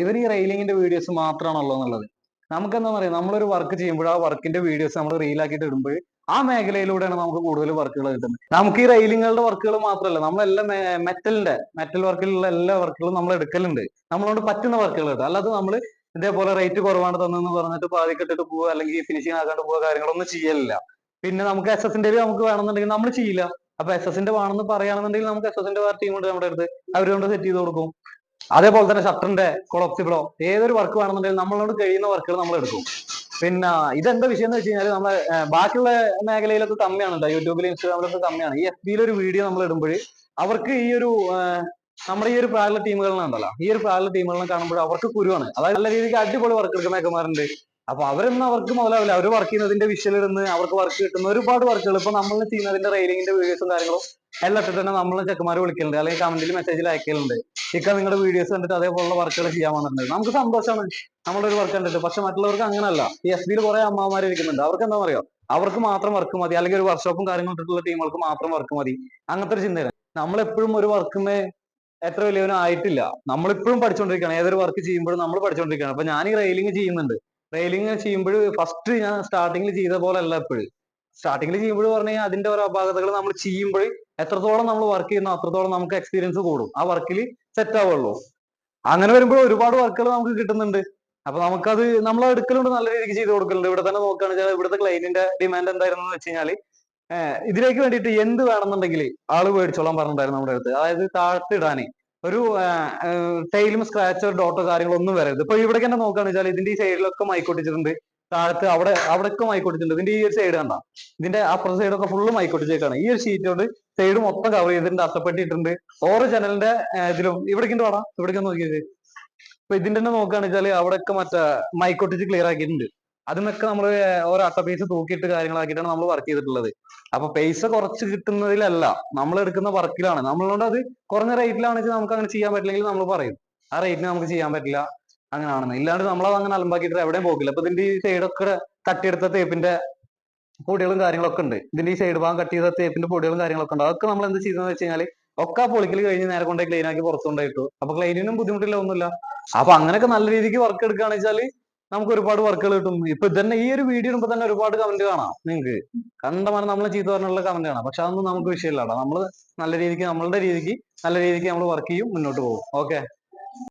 ഇവർ ഈ റെയിലിങ്ങിന്റെ വീഡിയോസ് മാത്രമാണല്ലോ എന്നുള്ളത്. നമുക്ക് എന്താ പറയുക, നമ്മളൊരു വർക്ക് ചെയ്യുമ്പോൾ ആ വർക്കിന്റെ വീഡിയോസ് നമ്മൾ റീലാക്കിയിട്ട് ഇടുമ്പോൾ ആ മേഖലയിലൂടെയാണ് നമുക്ക് കൂടുതൽ വർക്കുകൾ കിട്ടുന്നത്. നമുക്ക് ഈ റെയിലിങ്ങുകളുടെ വർക്കുകൾ മാത്രമല്ല, നമ്മളെല്ലാം മെറ്റൽ വർക്കിലുള്ള എല്ലാ വർക്കുകളും നമ്മൾ എടുക്കലുണ്ട്. നമ്മളോട് പറ്റുന്ന വർക്കുകൾ കിട്ടും. അല്ലാതെ നമ്മൾ ഇതേപോലെ റേറ്റ് കുറവാണ് തന്നെന്ന് പറഞ്ഞിട്ട് പാതിക്കെട്ടിട്ട് പോവുക അല്ലെങ്കിൽ ഫിനിഷിംഗ് ആക്കാണ്ട് പോവുക കാര്യങ്ങളൊന്നും ചെയ്യലില്ല. പിന്നെ നമുക്ക് എസ് എസിന്റെ നമുക്ക് വേണമെന്നുണ്ടെങ്കിൽ നമ്മൾ ചെയ്യില്ല. അപ്പൊ എസ് എസിന്റെ വേണമെന്ന് പറയുകയാണെന്നുണ്ടെങ്കിൽ നമുക്ക് എസ് എസിന്റെ ടീം ഉണ്ട് നമ്മുടെ അടുത്ത്, അവരുകൊണ്ട് സെറ്റ് ചെയ്ത് കൊടുക്കും. അതേപോലെ തന്നെ ഷട്ടറിന്റെ കൊളോപ്സിബിളോ ഏതൊരു വർക്ക് വേണമെന്നുണ്ടെങ്കിൽ നമ്മളോട് കഴിയുന്ന വർക്കുകൾ നമ്മൾ എടുക്കും. പിന്നെ ഇതെന്താ വിഷയം എന്ന് വെച്ച് കഴിഞ്ഞാൽ നമ്മളെ ബാക്കിയുള്ള മേഖലയിലൊക്കെ കമ്മിയാണ് കേട്ടോ, യൂട്യൂബിൽ ഇൻസ്റ്റാഗ്രാമിലൊക്കെ കമ്മിയാണ്. ഈ എഫ് ബിയിൽ ഒരു വീഡിയോ നമ്മൾ ഇടുമ്പോൾ അവർക്ക് ഈ ഒരു നമ്മുടെ ഈ ഒരു പാരലൽ ടീമുകളിലുണ്ടല്ലോ, ഈ ഒരു പാരലൽ ടീമുകളിനെ കാണുമ്പോൾ അവർക്ക് കുരുവാണ്. അതായത് നല്ല രീതിക്ക് അടിപൊളി വർക്ക് എടുക്കുന്ന മേക്കന്മാരുണ്ട്. അപ്പൊ അവരൊന്നും അവർക്ക് മുതലാവില്ല. അവർ വർക്ക് ചെയ്യുന്നതിന്റെ വിഷ്വൽ ഇടുന്ന് അവർക്ക് വർക്ക് കിട്ടുന്ന ഒരുപാട് വർക്കുകൾ ഇപ്പൊ നമ്മൾ ചെയ്യുന്നതിന്റെ റെയിലിങ്ങിന്റെ വീഡിയോസും കാര്യങ്ങളും എല്ലാം ഇട്ടിട്ട് തന്നെ നമ്മൾ ചെക്കന്മാർ വിളിക്കലുണ്ട്, അല്ലെങ്കിൽ കമന്റിൽ മെസ്സേജിൽ അയക്കലുണ്ട്. ഇക്ക നിങ്ങളുടെ വീഡിയോസ് കണ്ടിട്ട് അതേപോലുള്ള വർക്കുകൾ ചെയ്യാൻ വന്നിട്ടുണ്ട്. നമുക്ക് സന്തോഷമാണ് നമ്മളൊരു വർക്ക് കണ്ടിട്ട്. പക്ഷെ മറ്റുള്ളവർക്ക് അങ്ങനല്ല. ഈ എസ് ബിയിൽ കുറെ അമ്മമാർ ഇരിക്കുന്നുണ്ട്. അവർക്ക് എന്താ പറയുക, അവർക്ക് മാത്രം വർക്ക് മതി, അല്ലെങ്കിൽ ഒരു വർക്ക്ഷോപ്പും കാര്യങ്ങളും ഇട്ടിട്ടുള്ള ടീമുകൾക്ക് മാത്രം വർക്ക് മതി, അങ്ങനത്തെ ഒരു ചിന്തയാണ്. നമ്മളെപ്പോഴും ഒരു വർക്കിന് എത്ര വലിയവനും ആയിട്ടില്ല. നമ്മളിപ്പോഴും പഠിച്ചുകൊണ്ടിരിക്കുകയാണ്. ഏതൊരു വർക്ക് ചെയ്യുമ്പോഴും നമ്മൾ പഠിച്ചുകൊണ്ടിരിക്കുകയാണ്. അപ്പൊ ഞാൻ ഈ റെയിലിംഗ് ചെയ്യുന്നുണ്ട്. റെയിലിംഗ് ചെയ്യുമ്പോൾ ഫസ്റ്റ് ഞാൻ സ്റ്റാർട്ടിങ്ങിൽ ചെയ്ത പോലെ അല്ല എപ്പോഴും. സ്റ്റാർട്ടിങ്ങിൽ ചെയ്യുമ്പോൾ പറഞ്ഞു കഴിഞ്ഞാൽ അതിന്റെ ഓരോ അപാകതകൾ നമ്മൾ ചെയ്യുമ്പോൾ എത്രത്തോളം നമ്മൾ വർക്ക് ചെയ്യുന്നു അത്രത്തോളം നമുക്ക് എക്സ്പീരിയൻസ് കൂടും, ആ വർക്കിൽ സെറ്റ് ആവുള്ളൂ. അങ്ങനെ വരുമ്പോൾ ഒരുപാട് വർക്കുകൾ നമുക്ക് കിട്ടുന്നുണ്ട്. അപ്പൊ നമുക്കത് നമ്മൾ എടുക്കലുണ്ട്, നല്ല രീതിക്ക് ചെയ്ത് കൊടുക്കലുണ്ട്. ഇവിടെ തന്നെ നോക്കുകയാണെന്ന് വെച്ചാൽ ഇവിടുത്തെ ക്ലൈന്റിന്റെ ഡിമാൻഡ് എന്തായിരുന്നു എന്ന് വെച്ച് കഴിഞ്ഞാൽ ഇതിലേക്ക് വേണ്ടിയിട്ട് എന്ത് വേണമെന്നുണ്ടെങ്കിൽ ആള് മേടിച്ചോളാൻ പറഞ്ഞിട്ടുണ്ടായിരുന്നു നമ്മുടെ അടുത്ത്. അതായത് താഴത്ത് ഇടാനേ ഒരു ടൈലും സ്ക്രാച്ചോ ഡോട്ടോ കാര്യങ്ങളൊന്നും വരരുത്. ഇപ്പൊ ഇവിടേക്ക് തന്നെ നോക്കുകയാണെന്ന് വെച്ചാൽ ഇതിന്റെ ഈ സൈഡിലൊക്കെ മൈക്കൊട്ടിച്ചിട്ടുണ്ട്, താഴത്ത് അവിടെയൊക്കെ മൈക്കൊട്ടിച്ചിട്ടുണ്ട്. ഇതിന്റെ ഈ ഒരു സൈഡ് കണ്ട, ഇതിന്റെ അപ്പുറത്തെ സൈഡൊക്കെ ഫുള്ള് മൈക്കൊട്ടിച്ചേക്കാണ്. ഈ ഒരു ഷീറ്റ് കൊണ്ട് സൈഡ് മൊത്തം കവർ ചെയ്തിട്ടുണ്ട്, അട്ടപ്പെട്ടി ഇട്ടിട്ടുണ്ട്. ഓരോ ജനലിന്റെ ഇതിലും ഇവിടേക്ക് വേണം, ഇവിടേക്ക് നോക്കിയത്. ഇപ്പൊ ഇതിന്റെ തന്നെ നോക്കുകയാണെന്ന് വെച്ചാൽ അവിടെയൊക്കെ മറ്റേ മൈക്കൊട്ടിച്ച് ക്ലിയർ ആക്കിയിട്ടുണ്ട്. അതിനൊക്കെ നമ്മൾ ഓരോ അട്ടപ്പീസ് തൂക്കിയിട്ട് കാര്യങ്ങളാക്കിയിട്ടാണ് നമ്മൾ വർക്ക് ചെയ്തിട്ടുള്ളത്. അപ്പൊ പൈസ കുറച്ച് കിട്ടുന്നതിലല്ല, നമ്മൾ എടുക്കുന്ന വർക്കിലാണ്. നമ്മളോട് അത് കുറഞ്ഞ റേറ്റിലാണെന്ന് വെച്ചാൽ നമുക്ക് അങ്ങനെ ചെയ്യാൻ പറ്റില്ലെങ്കിൽ നമ്മൾ പറയും ആ റേറ്റിന് നമുക്ക് ചെയ്യാൻ പറ്റില്ല അങ്ങനെയാണെന്ന്. ഇല്ലാണ്ട് നമ്മളത് അങ്ങനെ അലമ്പാക്കിയിട്ട് എവിടെയും പോകില്ല. അപ്പൊ ഇതിന്റെ ഈ സൈഡൊക്കെ തട്ടിയെടുത്ത തേപ്പിന്റെ പൊടികളും കാര്യങ്ങളൊക്കെ ഉണ്ട്. ഇതിന്റെ ഈ സൈഡ് ഭാഗം കട്ട് ചെയ്ത തേപ്പിന്റെ പൊടികളും കാര്യങ്ങളൊക്കെ ഉണ്ട്. അതൊക്കെ നമ്മൾ എന്ത് ചെയ്തെന്ന് വെച്ച് കഴിഞ്ഞാൽ ഒക്കെ പൊളിക്കൽ കഴിഞ്ഞ് നേരെ കൊണ്ടുപോയി ക്ലീൻ ആക്കി പുറത്തു കൊണ്ടുപോയിട്ടു. അപ്പൊ ക്ലീനിനും ബുദ്ധിമുട്ടില്ല, ഒന്നുമില്ല. അപ്പൊ അങ്ങനെയൊക്കെ നല്ല രീതിക്ക് വർക്ക് എടുക്കുകയാണെന്ന് വെച്ചാൽ നമുക്ക് ഒരുപാട് വർക്കുകൾ കിട്ടും. ഇപ്പൊ തന്നെ ഈ ഒരു വീഡിയോ ഇടുമ്പോൾ തന്നെ ഒരുപാട് കമന്റ് കാണാം നിങ്ങൾക്ക്. കണ്ടമാനം നമ്മളെ ചീത്ത പറഞ്ഞുള്ള കമന്റ് കാണാം. പക്ഷെ അതൊന്നും നമുക്ക് വിഷയമില്ല. നമ്മൾ നല്ല രീതിക്ക് നമ്മളുടെ രീതിക്ക് നല്ല രീതിക്ക് നമ്മൾ വർക്ക് ചെയ്യും, മുന്നോട്ട് പോകും. ഓക്കെ.